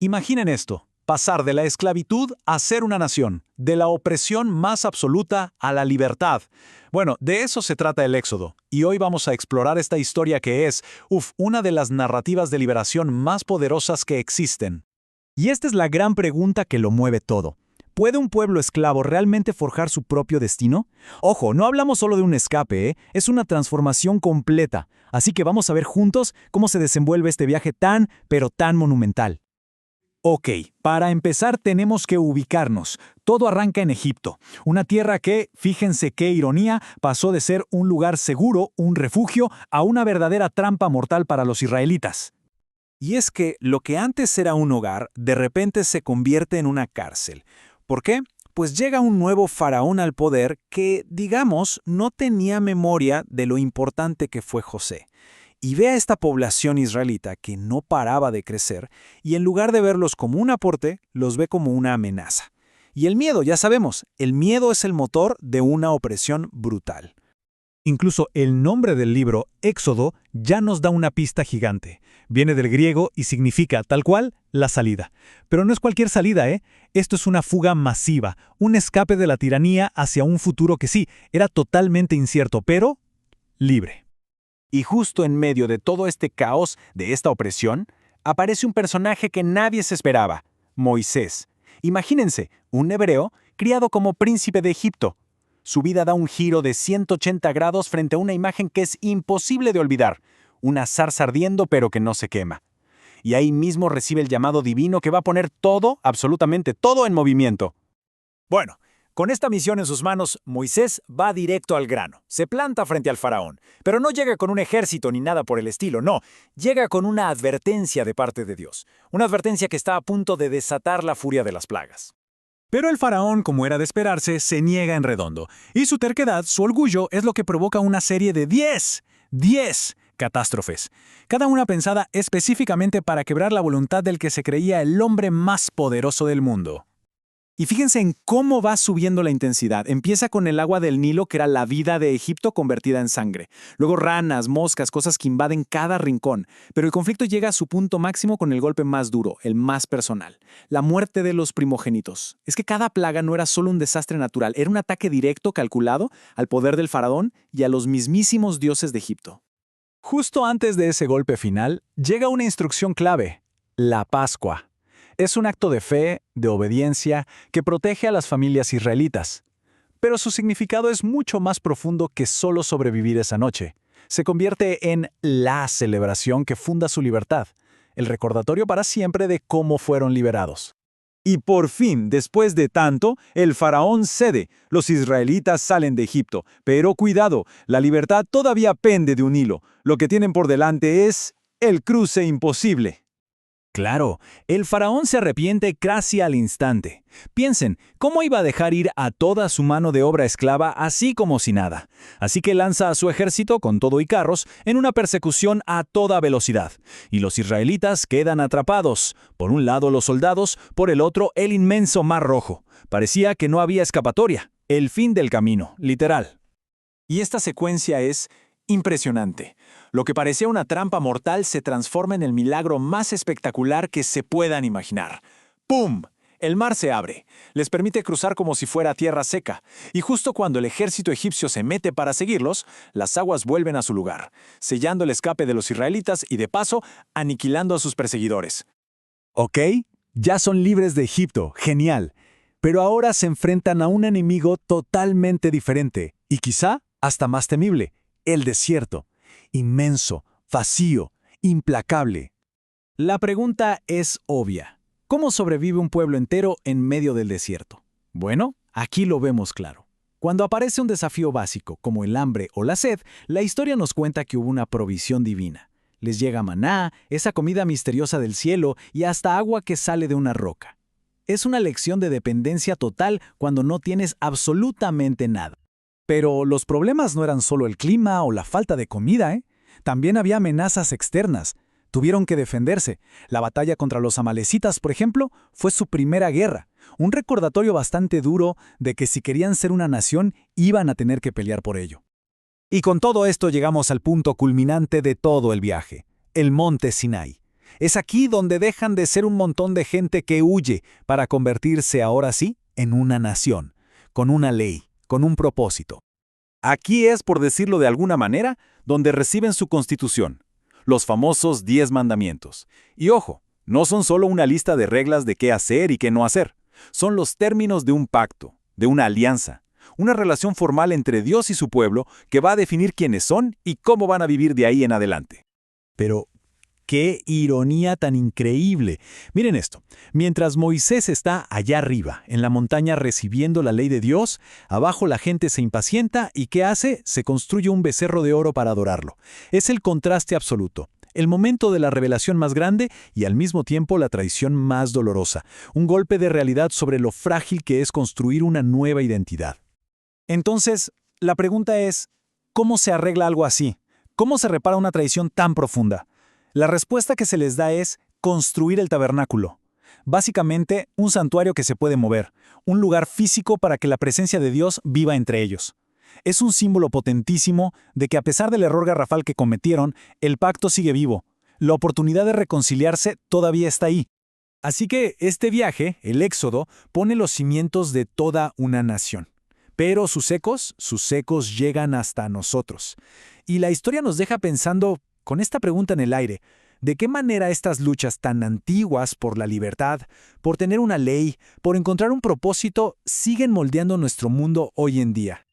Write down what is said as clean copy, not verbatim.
Imaginen esto, pasar de la esclavitud a ser una nación, de la opresión más absoluta a la libertad. Bueno, de eso se trata el Éxodo, y hoy vamos a explorar esta historia que es, una de las narrativas de liberación más poderosas que existen. Y esta es la gran pregunta que lo mueve todo. ¿Puede un pueblo esclavo realmente forjar su propio destino? Ojo, no hablamos solo de un escape, ¿eh? Es una transformación completa. Así que vamos a ver juntos cómo se desenvuelve este viaje tan, pero tan monumental. Ok, para empezar tenemos que ubicarnos. Todo arranca en Egipto, una tierra que, fíjense qué ironía, pasó de ser un lugar seguro, un refugio, a una verdadera trampa mortal para los israelitas. Y es que lo que antes era un hogar, de repente se convierte en una cárcel. ¿Por qué? Pues llega un nuevo faraón al poder que, digamos, no tenía memoria de lo importante que fue José. Y ve a esta población israelita que no paraba de crecer, y en lugar de verlos como un aporte, los ve como una amenaza. Y el miedo, ya sabemos, el miedo es el motor de una opresión brutal. Incluso el nombre del libro, Éxodo, ya nos da una pista gigante. Viene del griego y significa, tal cual, la salida. Pero no es cualquier salida, ¿eh? Esto es una fuga masiva, un escape de la tiranía hacia un futuro que sí, era totalmente incierto, pero libre. Y justo en medio de todo este caos, de esta opresión, aparece un personaje que nadie se esperaba, Moisés. Imagínense, un hebreo criado como príncipe de Egipto. Su vida da un giro de 180 grados frente a una imagen que es imposible de olvidar, una zarza ardiendo pero que no se quema. Y ahí mismo recibe el llamado divino que va a poner todo, absolutamente todo, en movimiento. Bueno, con esta misión en sus manos, Moisés va directo al grano. Se planta frente al faraón, pero no llega con un ejército ni nada por el estilo, no. Llega con una advertencia de parte de Dios. Una advertencia que está a punto de desatar la furia de las plagas. Pero el faraón, como era de esperarse, se niega en redondo. Y su terquedad, su orgullo, es lo que provoca una serie de 10 catástrofes. Cada una pensada específicamente para quebrar la voluntad del que se creía el hombre más poderoso del mundo. Y fíjense en cómo va subiendo la intensidad. Empieza con el agua del Nilo, que era la vida de Egipto convertida en sangre. Luego ranas, moscas, cosas que invaden cada rincón. Pero el conflicto llega a su punto máximo con el golpe más duro, el más personal. La muerte de los primogénitos. Es que cada plaga no era solo un desastre natural, era un ataque directo, calculado, al poder del faraón y a los mismísimos dioses de Egipto. Justo antes de ese golpe final, llega una instrucción clave: la Pascua. Es un acto de fe, de obediencia, que protege a las familias israelitas. Pero su significado es mucho más profundo que solo sobrevivir esa noche. Se convierte en la celebración que funda su libertad, el recordatorio para siempre de cómo fueron liberados. Y por fin, después de tanto, el faraón cede. Los israelitas salen de Egipto. Pero cuidado, la libertad todavía pende de un hilo. Lo que tienen por delante es el cruce imposible. Claro, el faraón se arrepiente casi al instante. Piensen, ¿cómo iba a dejar ir a toda su mano de obra esclava así como si nada? Así que lanza a su ejército, con todo y carros, en una persecución a toda velocidad. Y los israelitas quedan atrapados. Por un lado los soldados, por el otro el inmenso Mar Rojo. Parecía que no había escapatoria. El fin del camino, literal. Y esta secuencia es impresionante. Lo que parecía una trampa mortal se transforma en el milagro más espectacular que se puedan imaginar. ¡Pum! El mar se abre. Les permite cruzar como si fuera tierra seca. Y justo cuando el ejército egipcio se mete para seguirlos, las aguas vuelven a su lugar, sellando el escape de los israelitas y, de paso, aniquilando a sus perseguidores. Ok, ya son libres de Egipto. Genial. Pero ahora se enfrentan a un enemigo totalmente diferente y quizá hasta más temible: el desierto. Inmenso, vacío, implacable. La pregunta es obvia. ¿Cómo sobrevive un pueblo entero en medio del desierto? Bueno, aquí lo vemos claro. Cuando aparece un desafío básico, como el hambre o la sed, la historia nos cuenta que hubo una provisión divina. Les llega maná, esa comida misteriosa del cielo y hasta agua que sale de una roca. Es una lección de dependencia total cuando no tienes absolutamente nada. Pero los problemas no eran solo el clima o la falta de comida, ¿eh? También había amenazas externas. Tuvieron que defenderse. La batalla contra los amalecitas, por ejemplo, fue su primera guerra. Un recordatorio bastante duro de que si querían ser una nación, iban a tener que pelear por ello. Y con todo esto llegamos al punto culminante de todo el viaje: el monte Sinai. Es aquí donde dejan de ser un montón de gente que huye para convertirse ahora sí en una nación, con una ley, con un propósito. Aquí es, por decirlo de alguna manera, donde reciben su constitución, los famosos 10 mandamientos. Y ojo, no son solo una lista de reglas de qué hacer y qué no hacer, son los términos de un pacto, de una alianza, una relación formal entre Dios y su pueblo que va a definir quiénes son y cómo van a vivir de ahí en adelante. Pero, ¡qué ironía tan increíble! Miren esto, mientras Moisés está allá arriba, en la montaña recibiendo la ley de Dios, abajo la gente se impacienta y ¿qué hace? Se construye un becerro de oro para adorarlo. Es el contraste absoluto. El momento de la revelación más grande y al mismo tiempo la traición más dolorosa. Un golpe de realidad sobre lo frágil que es construir una nueva identidad. Entonces, la pregunta es, ¿cómo se arregla algo así? ¿Cómo se repara una traición tan profunda? La respuesta que se les da es construir el tabernáculo. Básicamente, un santuario que se puede mover, un lugar físico para que la presencia de Dios viva entre ellos. Es un símbolo potentísimo de que a pesar del error garrafal que cometieron, el pacto sigue vivo. La oportunidad de reconciliarse todavía está ahí. Así que este viaje, el Éxodo, pone los cimientos de toda una nación. Pero sus ecos llegan hasta nosotros. Y la historia nos deja pensando, con esta pregunta en el aire, ¿de qué manera estas luchas tan antiguas por la libertad, por tener una ley, por encontrar un propósito, siguen moldeando nuestro mundo hoy en día?